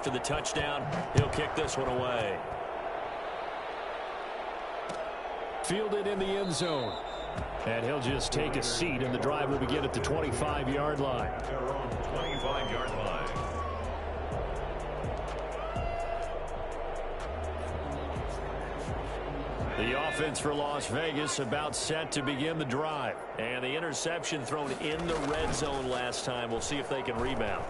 after the touchdown. He'll kick this one away. Fielded in the end zone. And he'll just take a seat, and the drive will begin at the 25-yard line. 25-yard line. The offense for Las Vegas about set to begin the drive. And the interception thrown in the red zone last time. We'll see if they can rebound.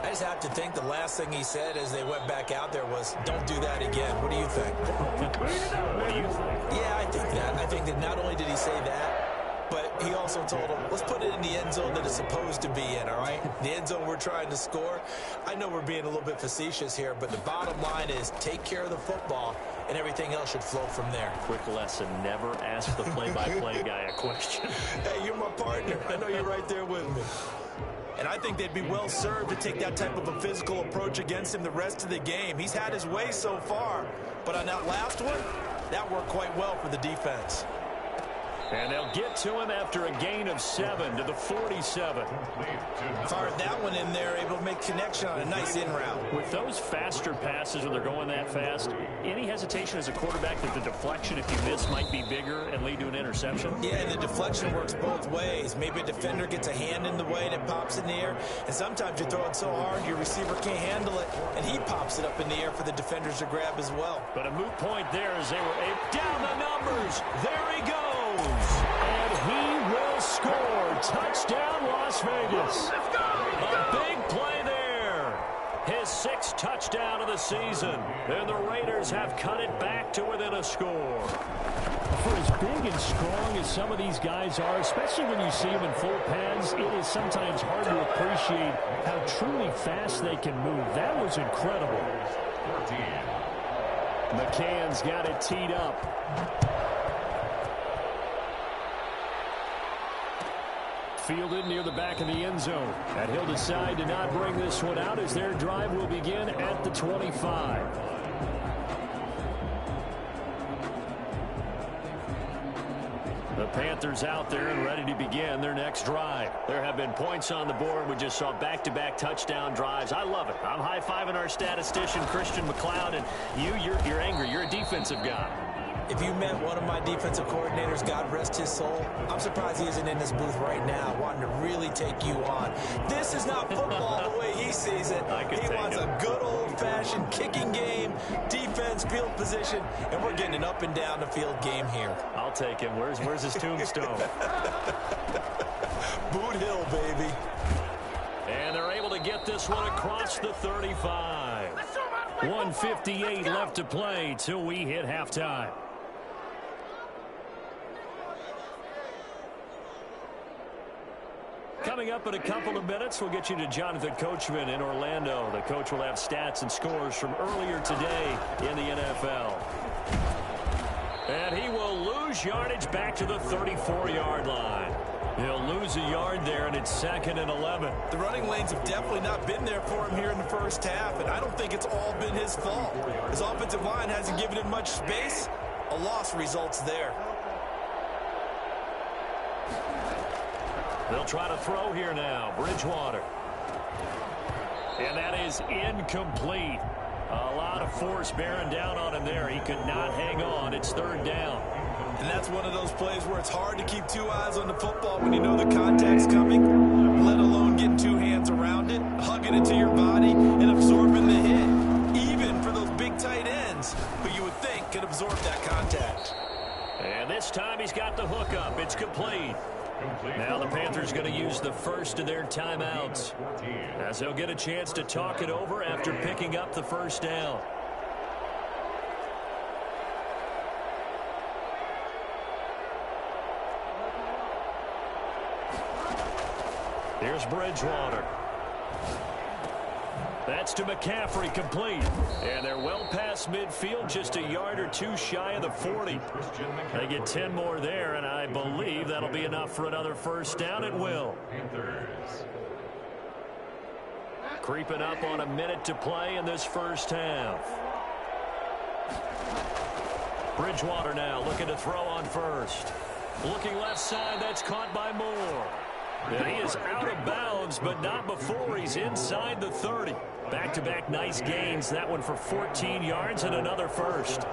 I just have to think the last thing he said as they went back out there was, don't do that again. What do you think? What do you think? Yeah, I think that. I think that not only did he say that, but he also told him, let's put it in the end zone that it's supposed to be in, all right? The end zone we're trying to score. I know we're being a little bit facetious here, but the bottom line is take care of the football, and everything else should flow from there. Quick lesson, never ask the play-by-play guy a question. Hey, you're my partner. I know you're right there with me. And I think they'd be well served to take that type of a physical approach against him the rest of the game. He's had his way so far, but on that last one, that worked quite well for the defense. And they'll get to him after a gain of 7 to the 47. Fired that one in there, able to make connection on a nice in route. With those faster passes when they're going that fast, any hesitation as a quarterback that the deflection, if you miss, might be bigger and lead to an interception? Yeah, and the deflection works both ways. Maybe a defender gets a hand in the way and it pops in the air. And sometimes you throw it so hard your receiver can't handle it, and he pops it up in the air for the defenders to grab as well. But a moot point there as they were down the numbers. There he goes. And he will score. Touchdown, Las Vegas. A big play there. His 6th touchdown of the season. And the Raiders have cut it back to within a score. For as big and strong as some of these guys are, especially when you see them in full pads, it is sometimes hard to appreciate how truly fast they can move. That was incredible. 14. McCann's got it teed up. Fielded near the back of the end zone. And he'll decide to not bring this one out as their drive will begin at the 25. The Panthers out there and ready to begin their next drive. There have been points on the board. We just saw back-to-back touchdown drives. I love it. I'm high-fiving our statistician, Christian McLeod, and you're angry. You're a defensive guy. If you met one of my defensive coordinators, God rest his soul, I'm surprised he isn't in this booth right now wanting to really take you on. This is not football the way he sees it. He wants a good old-fashioned kicking game, defense, field position, and we're getting an up-and-down-the-field game here. I'll take him. Where's his tombstone? Boot Hill, baby. And they're able to get this one across the 35. 1:58 left to play till we hit halftime. Coming up in a couple of minutes, we'll get you to Jonathan Coachman in Orlando. The coach will have stats and scores from earlier today in the NFL. And he will lose yardage back to the 34-yard line. He'll lose a yard there, and it's 2nd and 11. The running lanes have definitely not been there for him here in the first half, and I don't think it's all been his fault. His offensive line hasn't given him much space. A loss results there. They'll try to throw here now. Bridgewater. And that is incomplete. A lot of force bearing down on him there. He could not hang on. It's 3rd down. And that's one of those plays where it's hard to keep 2 eyes on the football when you know the contact's coming, let alone getting 2 hands around it, hugging it to your body, and absorbing the hit. Even for those big tight ends who you would think could absorb that contact. And this time he's got the hook up. It's complete. Now the Panthers going to use the first of their timeouts as they'll get a chance to talk it over after picking up the first down. Here's Bridgewater. That's to McCaffrey, complete. And they're well past midfield, just a yard or 2 shy of the 40. They get 10 more there, and I believe that'll be enough for another first down. It will. Creeping up on a minute to play in this first half. Bridgewater now looking to throw on first. Looking left side, that's caught by Moore. And he is out of bounds, but not before he's inside the 30. Back-to-back nice gains. That one for 14 yards and another first.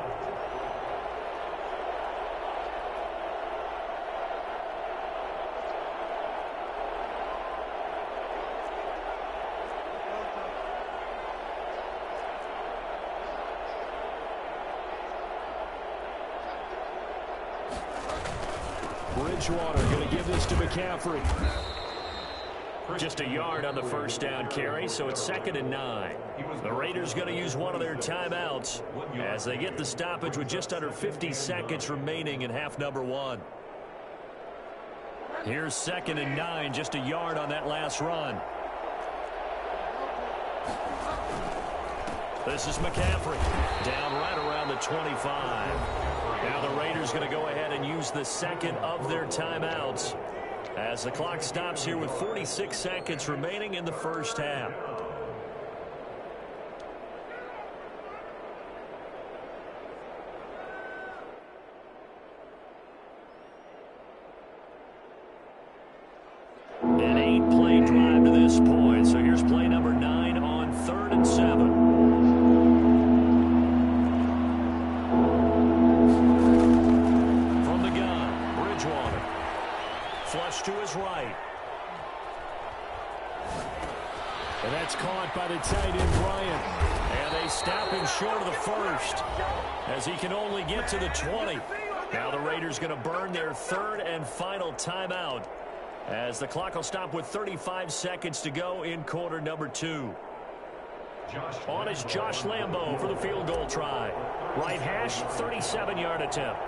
Bridgewater going to give this to McCaffrey. Just a yard on the first down carry, so it's 2nd and 9. The Raiders going to use one of their timeouts as they get the stoppage with just under 50 seconds remaining in half number 1. Here's 2nd and 9, just a yard on that last run. This is McCaffrey, down right around the 25. Now the Raiders going to go ahead and use the second of their timeouts as the clock stops here with 46 seconds remaining in the first half. An 8-play drive to this point. So here's play number 9 on 3rd and 7. Flush to his right. And that's caught by the tight end, Bryant. And they stop him short of the first as he can only get to the 20. Now the Raiders going to burn their 3rd and final timeout as the clock will stop with 35 seconds to go in quarter number 2. On is Josh Lambo for the field goal try. Right hash, 37-yard attempt.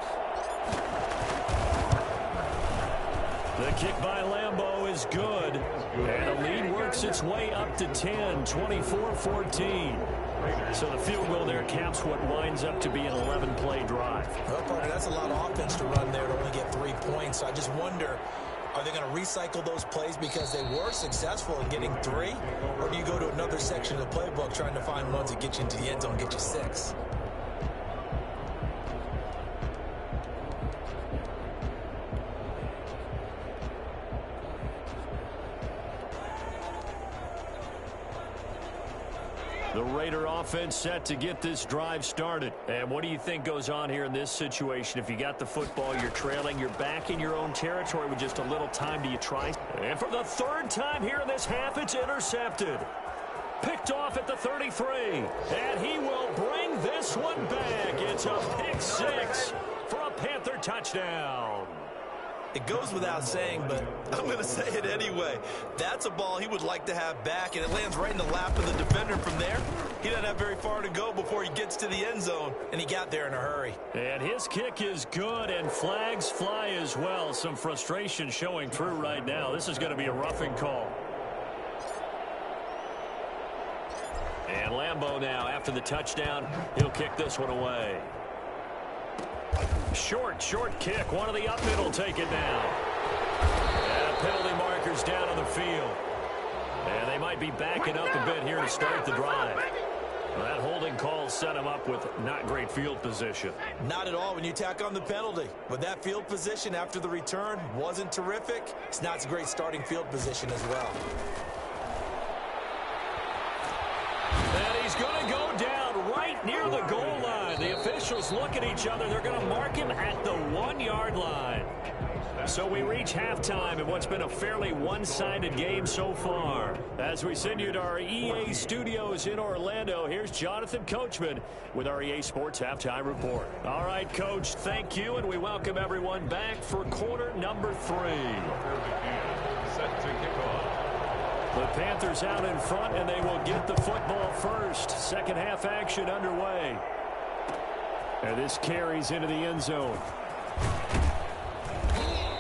The kick by Lambo is good. And the lead works its way up to 10, 24-14. So the field goal there caps what winds up to be an 11-play drive. Well, partner, that's a lot of offense to run there to only get 3 points. So I just wonder, are they going to recycle those plays because they were successful in getting 3? Or do you go to another section of the playbook trying to find ones that get you into the end zone and get you 6? The Raider offense set to get this drive started. And what do you think goes on here in this situation? If you got the football, you're trailing, you're back in your own territory with just a little time. Do you try? And for the 3rd time here in this half, it's intercepted. Picked off at the 33. And he will bring this one back. It's a pick 6 for a Panther touchdown. It goes without saying, but I'm going to say it anyway. That's a ball he would like to have back, and it lands right in the lap of the defender from there. He doesn't have very far to go before he gets to the end zone, and he got there in a hurry. And his kick is good, and flags fly as well. Some frustration showing through right now. This is going to be a roughing call. And Lambo now, after the touchdown, he'll kick this one away. Short kick. One of the up middle take it down. And penalty markers down on the field. And they might be backing up a bit here to start the drive. That holding call set him up with not great field position. Not at all when you tack on the penalty. But that field position after the return wasn't terrific. It's not a great starting field position as well. And he's going to go down right near the goal line. The officials look at each other. They're going to mark him at the 1-yard line. So we reach halftime in what's been a fairly one-sided game so far. As we send you to our EA studios in Orlando, here's Jonathan Coachman with our EA Sports Halftime Report. All right, Coach, thank you, and we welcome everyone back for quarter number 3. Set to kick off. The Panthers out in front, and they will get the football first. Second half action underway. And this carries into the end zone.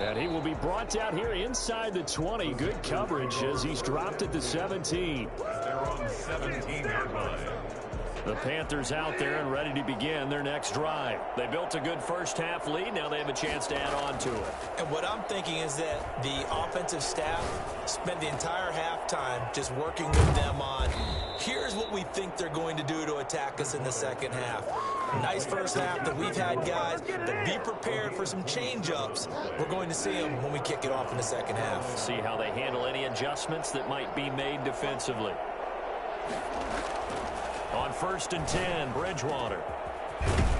And he will be brought down here inside the 20. Good coverage as he's dropped at the 17. They're on 17-yard line. The Panthers out there and ready to begin their next drive. They built a good first half lead. Now they have a chance to add on to it. And what I'm thinking is that the offensive staff spent the entire halftime just working with them on, here's what we think they're going to do to attack us in the second half. Nice first half that we've had, guys, but be prepared for some change-ups. We're going to see them when we kick it off in the second half. See how they handle any adjustments that might be made defensively. On 1st and 10, Bridgewater.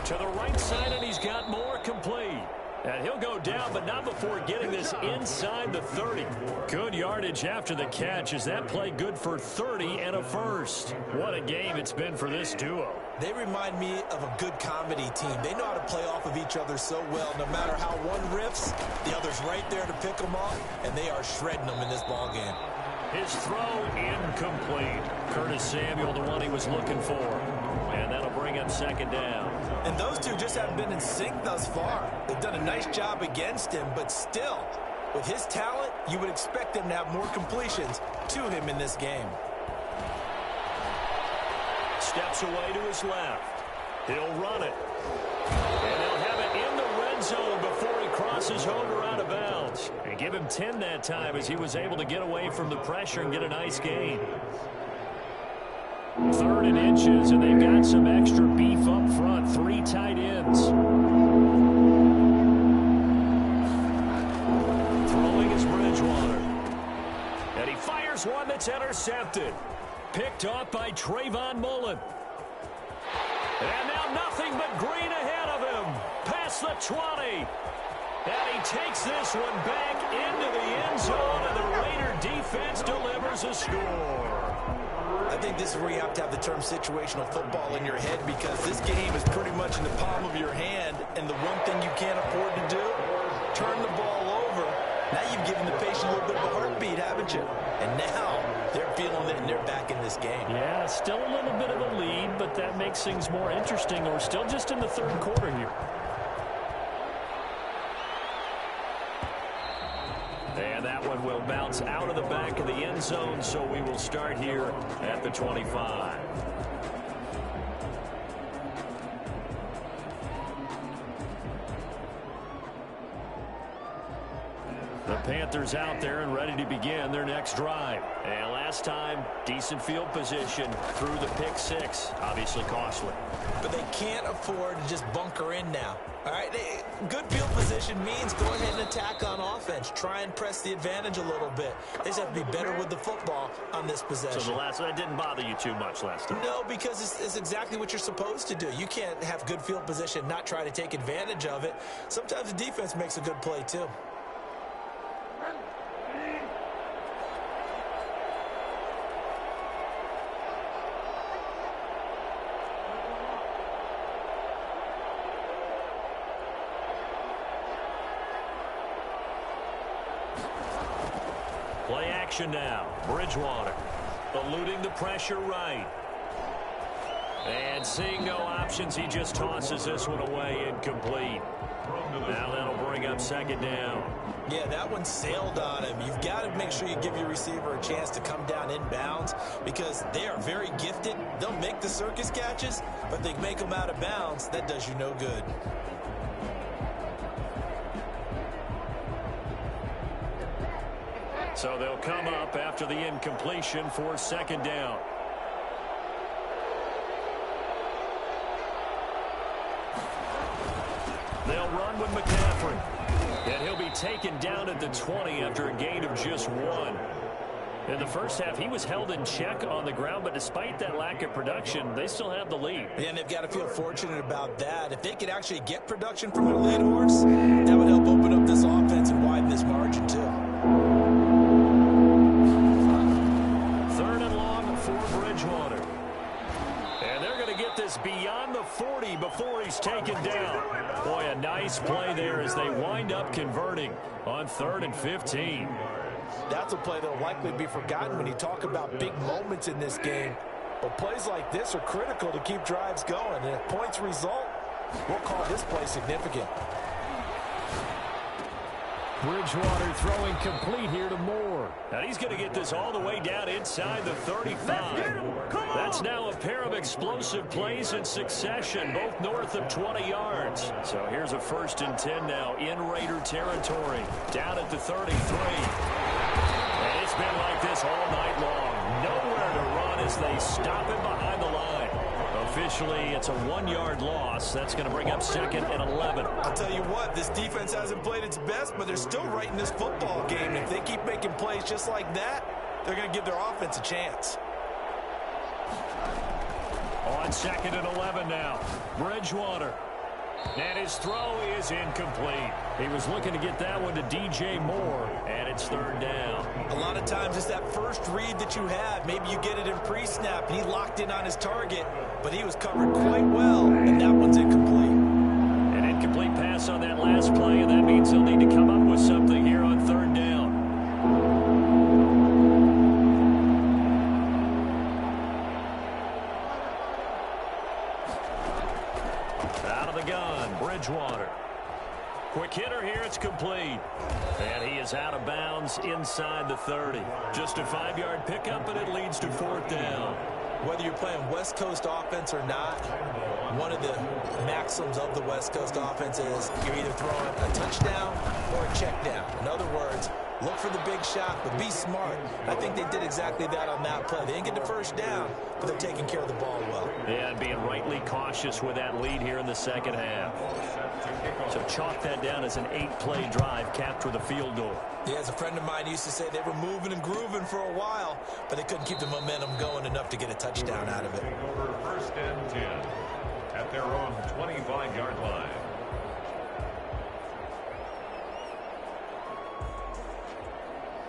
To the right side, and he's got more, complete. And he'll go down, but not before getting this inside the 30. Good yardage after the catch. Is that play good for 30 and a first? What a game it's been for this duo. They remind me of a good comedy team. They know how to play off of each other so well. No matter how one riffs, the other's right there to pick them off, and they are shredding them in this ball game. His throw incomplete. Curtis Samuel, the one he was looking for. And that'll bring up 2nd down. And those two just haven't been in sync thus far. They've done a nice job against him, but still, with his talent, you would expect them to have more completions to him in this game. Steps away to his left. He'll run it. And he'll have it in the red zone before he crosses home or out of bounds. And give him 10 that time as he was able to get away from the pressure and get a nice gain. 3rd and inches, and they've got some extra beef up front. 3 tight ends. Throwing is Bridgewater. And he fires one that's intercepted. Picked off by Trayvon Mullen. And now nothing but green ahead of him. Past the 20. And he takes this one back into the end zone, and the Raider defense delivers a score. I think this is where you have to have the term situational football in your head, because this game is pretty much in the palm of your hand, and the one thing you can't afford to do, turn the ball over. Now you've given the patient a little bit of a heartbeat, haven't you? And now they're feeling it, and they're back in this game. Yeah, still a little bit of a lead, but that makes things more interesting. We're still just in the 3rd quarter here. And that one will bounce out of the back of the end zone, so we will start here at the 25. The Panthers out there and ready to begin their next drive. And last time, decent field position through the pick 6. Obviously costly. But they can't afford to just bunker in now. All right, good field position means go ahead and attack on offense. Try and press the advantage a little bit. They just have to be better with the football on this possession. So that didn't bother you too much last time? No, because it's exactly what you're supposed to do. You can't have good field position, not try to take advantage of it. Sometimes the defense makes a good play too. Play action now. Bridgewater eluding the pressure right. And seeing no options, he just tosses this one away incomplete. Now that'll bring up 2nd down. Yeah, that one sailed on him. You've got to make sure you give your receiver a chance to come down inbounds, because they are very gifted. They'll make the circus catches, but they make them out of bounds. That does you no good. So they'll come up after the incompletion for 2nd down. They'll run with McCaffrey. And he'll be taken down at the 20 after a gain of just 1. In the first half, he was held in check on the ground, but despite that lack of production, they still have the lead. Yeah, and they've got to feel fortunate about that. If they could actually get production from their lead horse, that would help open up this offense and widen this margin too. 3rd and long for Bridgewater. And they're going to get this beyond the 40 before he's taken down. Boy, a nice play there as they wind up converting on 3rd and 15. That's a play that will likely be forgotten when you talk about big moments in this game. But plays like this are critical to keep drives going. And if points result, we'll call this play significant. Bridgewater throwing complete here to Moore. And he's going to get this all the way down inside the 35. That's now a pair of explosive plays in succession, both north of 20 yards. So here's a 1st and 10 now in Raider territory, down at the 33. And it's been like this all night long. Nowhere to run as they stop him behind the line. Officially, it's a 1-yard loss. That's going to bring up 2nd and 11. I'll tell you what, this defense hasn't played its best, but they're still right in this football game. If they keep making plays just like that, they're going to give their offense a chance. On 2nd and 11 now. Bridgewater. And his throw is incomplete. He was looking to get that one to DJ Moore, and it's 3rd down. A lot of times it's that first read that you have. Maybe you get it in pre-snap. He locked in on his target, but he was covered quite well, and that one's incomplete. An incomplete pass on that last play, and that means he'll need to come up with something here on 3rd down. Out of the gun, Bridgewater. Quick hitter here, it's complete. And he is out of bounds inside the 30. Just a 5-yard pickup, and it leads to 4th down. Whether you're playing West Coast offense or not, one of the maxims of the West Coast offense is you're either throwing a touchdown or a check down. In other words, look for the big shot, but be smart. I think they did exactly that on that play. They didn't get the first down, but they're taking care of the ball well. Yeah, and being rightly cautious with that lead here in the 2nd half. So chalk that down as an 8-play drive capped with a field goal. Yeah, as a friend of mine used to say, they were moving and grooving for a while, but they couldn't keep the momentum going enough to get a touchdown out of it. Over 1st and 10 at their own 25-yard line.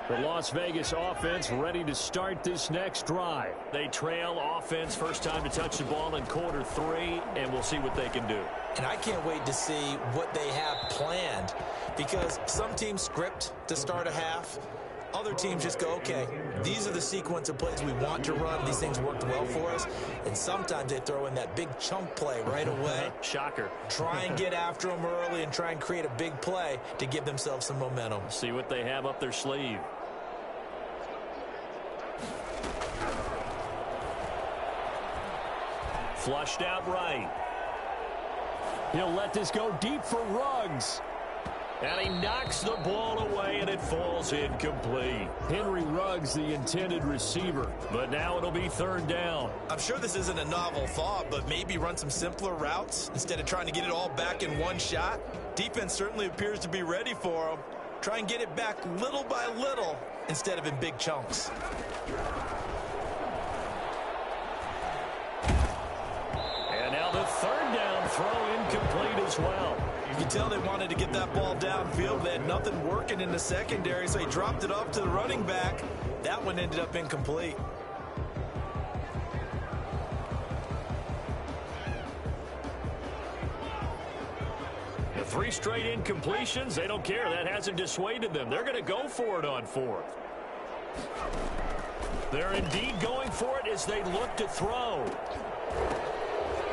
The Las Vegas offense ready to start this next drive. They trail offense, first time to touch the ball in quarter 3, and we'll see what they can do. And I can't wait to see what they have planned, because some teams script to start a half. Other teams just go, okay, these are the sequence of plays we want to run. These things worked well for us. And sometimes they throw in that big chunk play right away. Shocker. Try and get after them early and try and create a big play to give themselves some momentum. See what they have up their sleeve. Flushed out right. He'll let this go deep for Ruggs. And he knocks the ball away, and it falls incomplete. Henry Ruggs, the intended receiver. But now it'll be 3rd down. I'm sure this isn't a novel thought, but maybe run some simpler routes instead of trying to get it all back in one shot. Defense certainly appears to be ready for them. Try and get it back little by little instead of in big chunks. And now the 3rd down throw incomplete as well. You can tell they wanted to get that ball downfield. They had nothing working in the secondary, so he dropped it off to the running back. That one ended up incomplete. The 3 straight incompletions, they don't care. That hasn't dissuaded them. They're going to go for it on 4th. They're indeed going for it as they look to throw.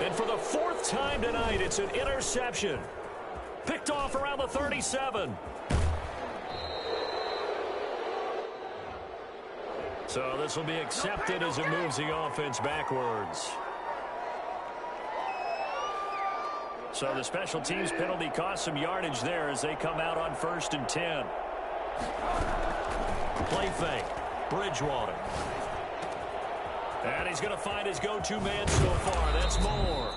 And for the 4th time tonight, it's an interception. Picked off around the 37. So this will be accepted as it moves the offense backwards. So the special teams penalty cost some yardage there as they come out on 1st and 10. Play fake. Bridgewater. And he's going to find his go-to man so far. That's Moore.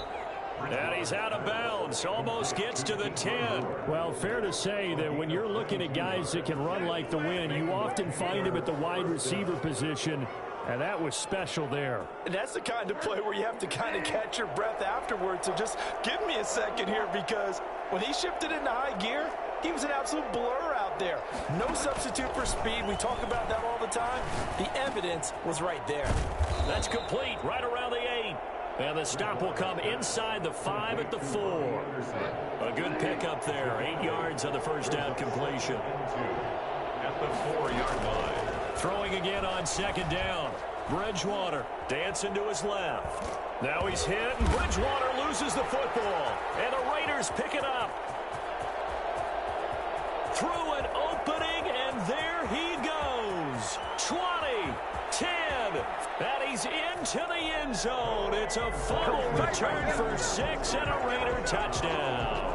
And he's out of bounds. Almost gets to the 10. Well, fair to say that when you're looking at guys that can run like the wind, you often find them at the wide receiver position. And that was special there. And that's the kind of play where you have to kind of catch your breath afterwards. So just give me a second here, because when he shifted into high gear, he was an absolute blur out there. No substitute for speed. We talk about that all the time. The evidence was right there. That's complete right around the 8. And the stop will come inside the 5 at the 4. A good pickup there. 8 yards on the first down completion. At the 4-yard line. Throwing again on 2nd down. Bridgewater dancing to his left. Now he's hit, and Bridgewater loses the football. And the Raiders pick it up. Through an opening, and there he goes. 20, 10, and he's into the end zone. It's a fumble return for 6 and a Raider touchdown.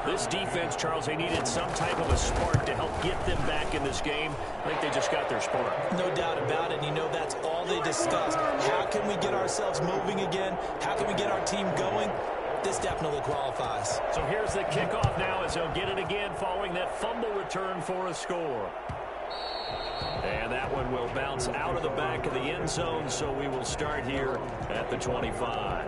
This defense, Charles, they needed some type of a spark to help get them back in this game. I think they just got their spark. No doubt about it. You know, that's all they discussed. How can we get ourselves moving again? How can we get our team going? This definitely qualifies. So here's the kickoff now as they'll get it again following that fumble return for a score. And that one will bounce out of the back of the end zone, so we will start here at the 25.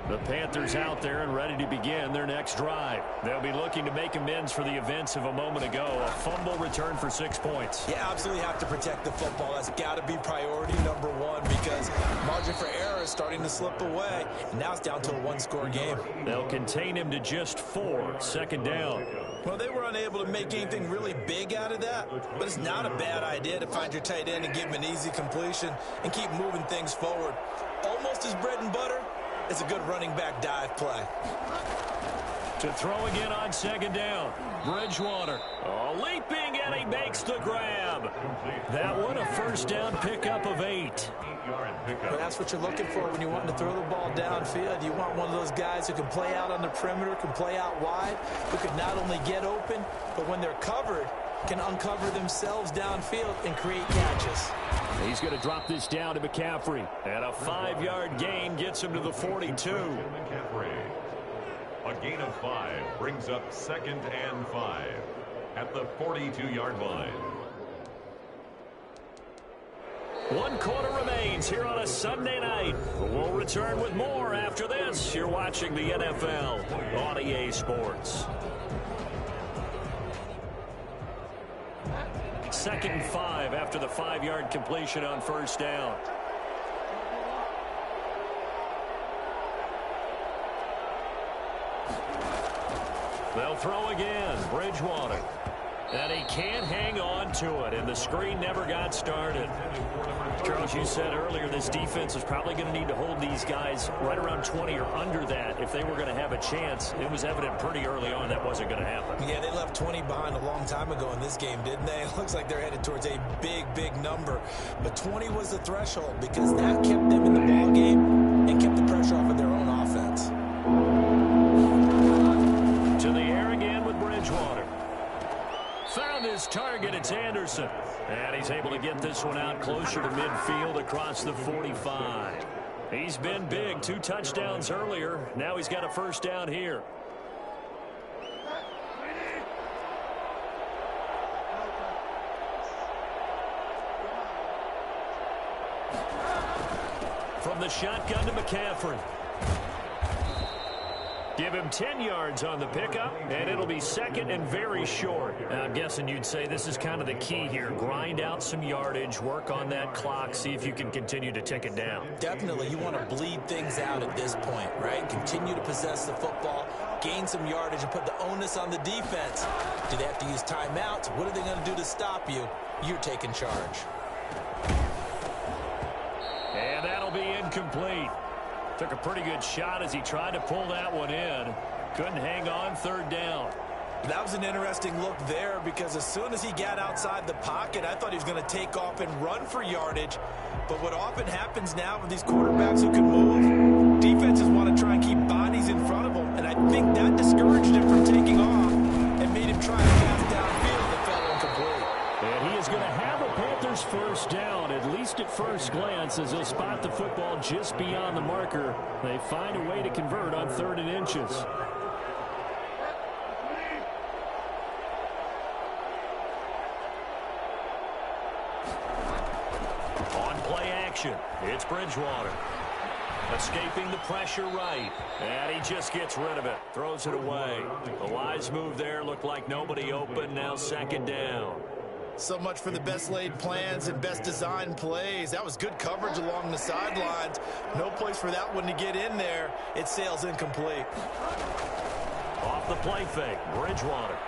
The Panthers out there and ready to begin their next drive. They'll be looking to make amends for the events of a moment ago. A fumble return for 6 points. You absolutely have to protect the football. That's got to be priority number one because margin for error is starting to slip away. And now it's down to a one-score game. They'll contain him to just 4. Second down. Well, they were unable to make anything really big out of that, but it's not a bad idea to find your tight end and give him an easy completion and keep moving things forward. Almost his bread and butter. It's a good running back dive play. To throw again on second down. Bridgewater. Oh, leaping, and he makes the grab. That one a first down pickup of 8. Well, that's what you're looking for when you want to throw the ball downfield. You want one of those guys who can play out on the perimeter, can play out wide, who can not only get open, but when they're covered, can uncover themselves downfield and create catches. He's going to drop this down to McCaffrey. And a 5-yard gain gets him to the 42. A gain of 5 brings up 2nd and 5 at the 42-yard line. 1 quarter remains here on a Sunday night. We'll return with more after this. You're watching the NFL on EA Sports. 2nd and 5 after the 5-yard completion on first down. They'll throw again. Bridgewater. And he can't hang on to it, and the screen never got started. Charles, you said earlier this defense is probably going to need to hold these guys right around 20 or under that if they were going to have a chance. It was evident pretty early on that wasn't going to happen. Yeah, they left 20 behind a long time ago in this game, didn't they? It looks like they're headed towards a big, big number. But 20 was the threshold because that kept them in the ball game and kept the pressure off of their own offense. To the air again with Bridgewater. Found his target, it's Anderson. And he's able to get this one out closer to midfield across the 45. He's been big, 2 touchdowns earlier. Now he's got a first down here. From the shotgun to McCaffrey. Give him 10 yards on the pickup, and it'll be 2nd and very short. I'm guessing you'd say this is kind of the key here. Grind out some yardage, work on that clock, see if you can continue to tick it down. Definitely. You want to bleed things out at this point, right? Continue to possess the football, gain some yardage, and put the onus on the defense. Do they have to use timeouts? What are they going to do to stop you? You're taking charge. And that'll be incomplete. Took a pretty good shot as he tried to pull that one in. Couldn't hang on, 3rd down. That was an interesting look there because as soon as he got outside the pocket, I thought he was going to take off and run for yardage. But what often happens now with these quarterbacks who can move, defenses want to try and keep bodies in front of them. And I think that discouraged him from taking off and made him try to pass downfield that fell incomplete. And he is going to have a Panthers first down, at least at first glance, as he'll spot the football just beyond the marker. They find a way to convert on 3rd and inches. On play action, it's Bridgewater. Escaping the pressure right. And he just gets rid of it. Throws it away. A wise move there. Looked like nobody open. Now 2nd down. So much for the best laid plans and best designed plays. That was good coverage along the sidelines. No place for that one to get in there. It sails incomplete. Off the play fake, Bridgewater.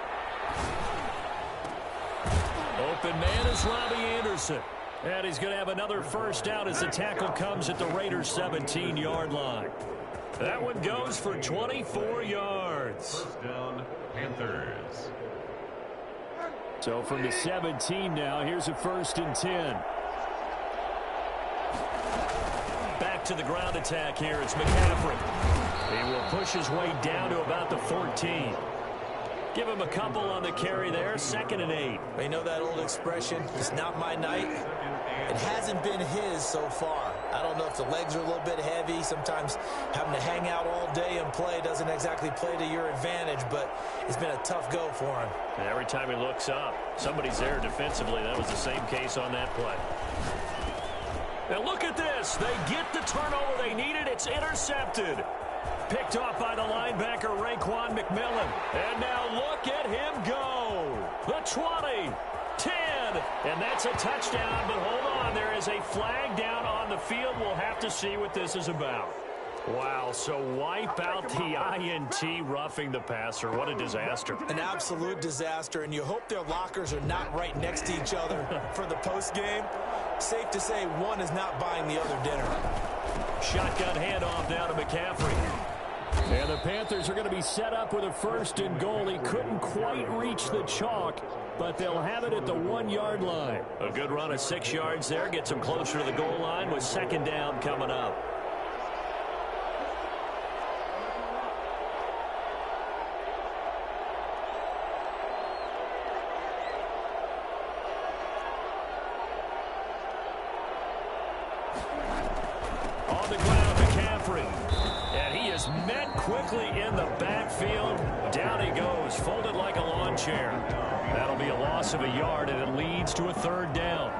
Open man is Robbie Anderson. And he's going to have another first down as the tackle comes at the Raiders' 17-yard line. That one goes for 24 yards. First down, Panthers. So from the 17 now, here's a 1st and 10. Back to the ground attack here. It's McCaffrey. He will push his way down to about the 14. Give him a couple on the carry there. 2nd and 8. You know that old expression, it's not my night? It hasn't been his so far. I don't know if the legs are a little bit heavy. Sometimes having to hang out all day and play doesn't exactly play to your advantage, but it's been a tough go for him. And every time he looks up, somebody's there defensively. That was the same case on that play. And look at this. They get the turnover they needed. It's intercepted. Picked off by the linebacker, Raekwon McMillan. And now look at him go. The 20, 10, and that's a touchdown. But hold on, there is a flag down on the field. We'll have to see what this is about. Wow, so wipe out the INT, roughing the passer. What a disaster. An absolute disaster, and you hope their lockers are not right next to each other for the postgame. Safe to say one is not buying the other dinner. Shotgun handoff now to McCaffrey. And the Panthers are going to be set up with a 1st and goal. He couldn't quite reach the chalk, but they'll have it at the 1-yard line. A good run of 6 yards there. Gets them closer to the goal line with 2nd down coming up. On the ground, McCaffrey. And he is met quickly in the backfield. Down he goes, folded like a lawn chair. That'll be a loss of a yard, and it leads to a 3rd down.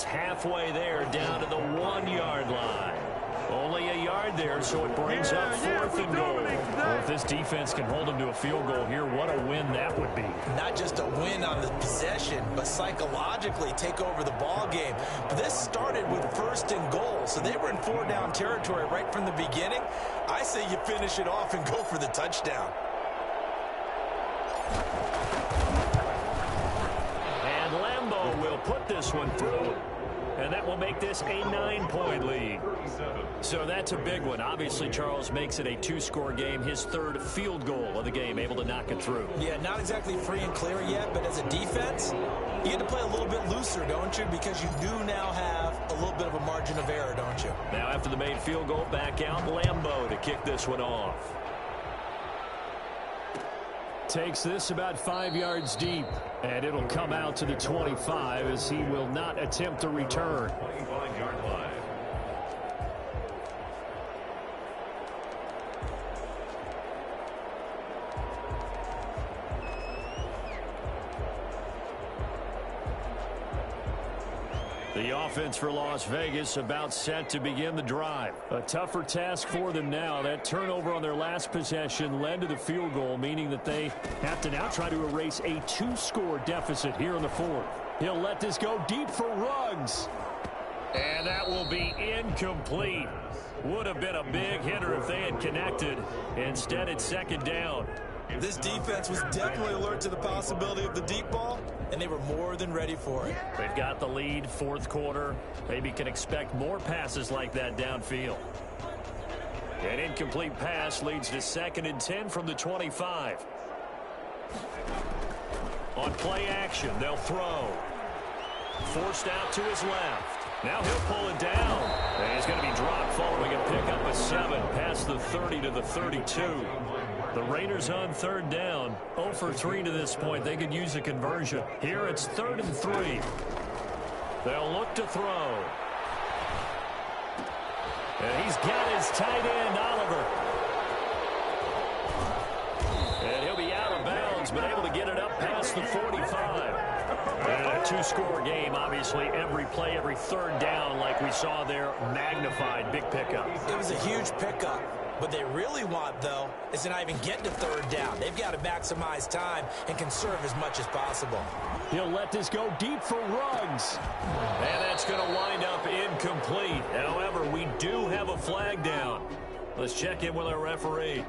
Halfway there, down to the 1-yard line. Only a yard there, so it brings up 4th and goal. Well, if this defense can hold them to a field goal here, what a win that would be. Not just a win on the possession, but psychologically take over the ball game. But this started with 1st and goal, so they were in 4-down territory right from the beginning. I say you finish it off and go for the touchdown. And Lambo will put this one through. And that will make this a 9-point lead. So that's a big one. Obviously, Charles makes it a 2-score game. His 3rd field goal of the game, able to knock it through. Yeah, not exactly free and clear yet, but as a defense, you get to play a little bit looser, don't you? Because you do now have a little bit of a margin of error, don't you? Now after the made field goal, back out Lambo to kick this one off. Takes this about 5 yards deep, and it'll come out to the 25 as he will not attempt a return. 25-yard line. The offense for Las Vegas about set to begin the drive. A tougher task for them now. That turnover on their last possession led to the field goal, meaning that they have to now try to erase a 2-score deficit here in the 4th. He'll let this go deep for Ruggs. And that will be incomplete. Would have been a big hitter if they had connected. Instead, it's 2nd down. This defense was definitely alert to the possibility of the deep ball, and they were more than ready for it. They've got the lead, 4th quarter. Maybe can expect more passes like that downfield. An incomplete pass leads to 2nd and 10 from the 25. On play action, they'll throw. Forced out to his left. Now he'll pull it down. And he's going to be dropped following a pickup of 7 past the 30 to the 32. The Raiders on 3rd down. 0 for 3 to this point. They could use a conversion. Here it's 3rd and 3. They'll look to throw. And he's got his tight end, Oliver. And he'll be out of bounds, but able to get it up past the 45. And a 2-score game, obviously, every play, every 3rd down, like we saw there, magnified, big pickup. It was a huge pickup. What they really want, though, is to not even get to 3rd down. They've got to maximize time and conserve as much as possible. He'll let this go deep for Ruggs. And that's going to wind up incomplete. However, we do have a flag down. Let's check in with our referee.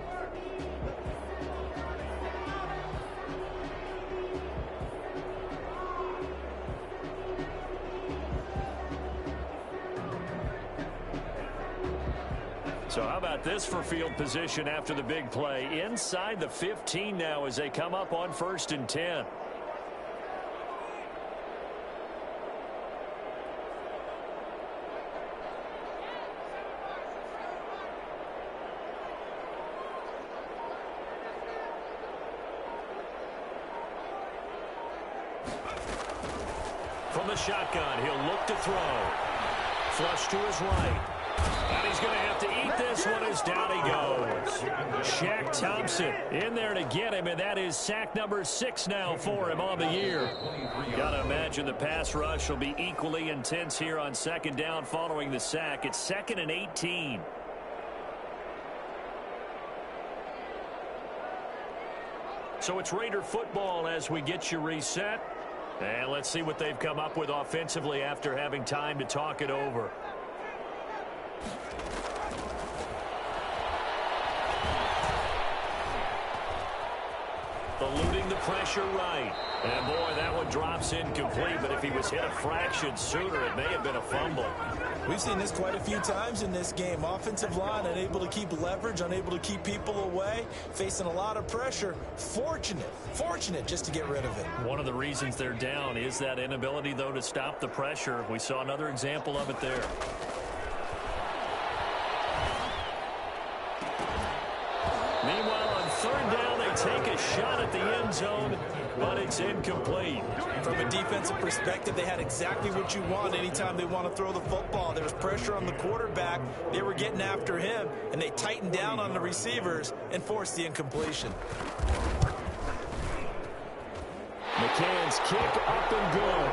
So how about this for field position after the big play? Inside the 15 now as they come up on 1st and 10. From the shotgun, he'll look to throw. Flush to his right. And he's going to have to eat this one as down he goes. Shaq Thompson in there to get him, and that is sack number 6 now for him on the year. Got to imagine the pass rush will be equally intense here on second down following the sack. It's 2nd and 18. So it's Raider football as we get you reset. And let's see what they've come up with offensively after having time to talk it over. Eluding the pressure right. And boy, that one drops incomplete, but if he was hit a fraction sooner, it may have been a fumble. We've seen this quite a few times in this game. Offensive line unable to keep leverage, unable to keep people away, facing a lot of pressure. Fortunate just to get rid of it. One of the reasons they're down is that inability, though, to stop the pressure. We saw another example of it there. Meanwhile, on third down, they take a shot at the end zone, but it's incomplete. From a defensive perspective, they had exactly what you want anytime they want to throw the football. There was pressure on the quarterback. They were getting after him, and they tightened down on the receivers and forced the incompletion. McCann's kick up and good.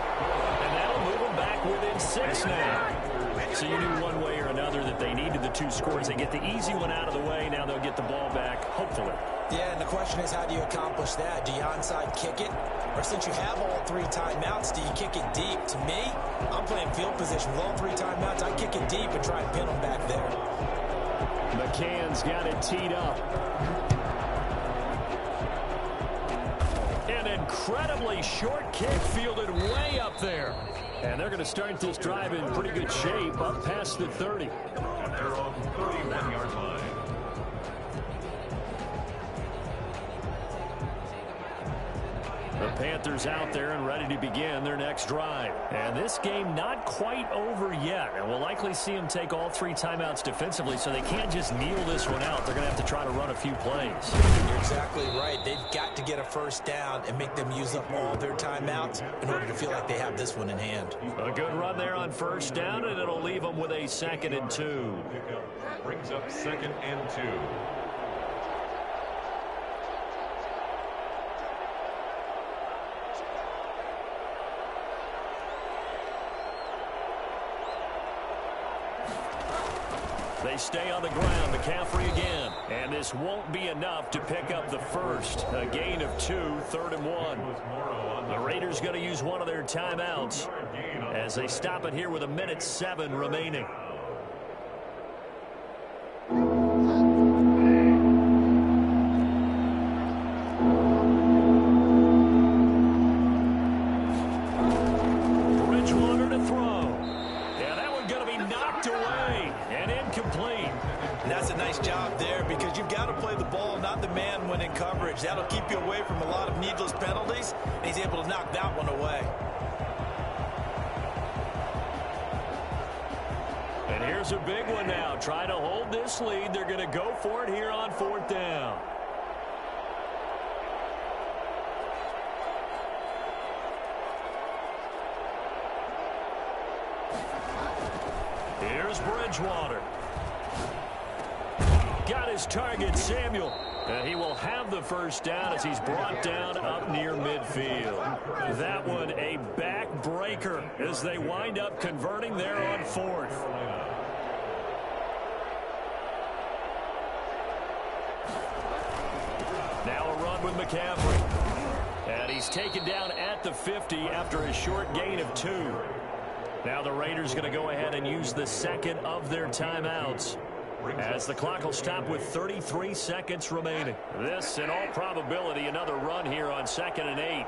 And that'll move them back within 6 now. So you knew one way or another that they needed the 2 scores. They get the easy one out of the way. Now they'll get the ball back, hopefully. Yeah, and the question is, how do you accomplish that? Do you onside kick it? Or since you have all 3 timeouts, do you kick it deep? To me, I'm playing field position with all 3 timeouts. I kick it deep and try and pin them back there. McCann's got it teed up. An incredibly short kick fielded way up there. And they're going to start this drive in pretty good shape up past the 30. They're on 31-yard line. The Panthers out there and ready to begin their next drive. And this game not quite over yet. And we'll likely see them take all 3 timeouts defensively, so they can't just kneel this one out. They're going to have to try to run a few plays. You're exactly right. They've got to get a first down and make them use up all their timeouts in order to feel like they have this one in hand. A good run there on first down, and it'll leave them with a 2nd and 2. Brings up 2nd and 2. They stay on the ground. McCaffrey again. And this won't be enough to pick up the first. A gain of 2, 3rd and 1. The Raiders going to use one of their timeouts as they stop it here with 1:07 remaining. Bridgewater to throw. Yeah, that one's going to be knocked away and incomplete. And that's a nice job there because you've got to play the ball, not the man when in coverage. That'll keep you away from a lot of needless penalties, and he's able to knock that one away. And here's a big one now. Trying to hold this lead. They're going to go for it here on 4th down. Here's Bridgewater. Got his target, Samuel. And he will have the first down as he's brought down up near midfield. That one a backbreaker as they wind up converting there on 4th. Now a run with McCaffrey. And he's taken down at the 50 after a short gain of 2. Now the Raiders going to go ahead and use the 2nd of their timeouts, as the clock will stop with 33 seconds remaining. This, in all probability, another run here on 2nd and 8.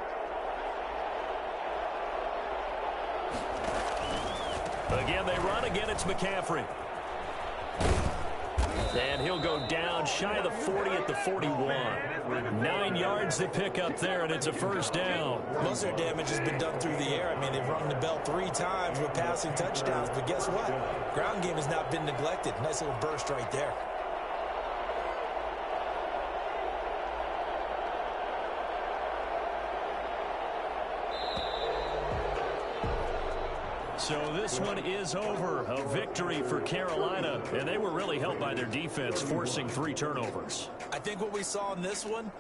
Again, they run. Again, it's McCaffrey. And he'll go down shy of the 40 at the 41. 9 yards to pick up there, and it's a first down. Most of their damage has been done through the air. I mean, they've rung the bell 3 times with passing touchdowns, but guess what? Ground game has not been neglected. Nice little burst right there. So this one is over. A victory for Carolina, and they were really helped by their defense, forcing 3 turnovers. I think what we saw in this one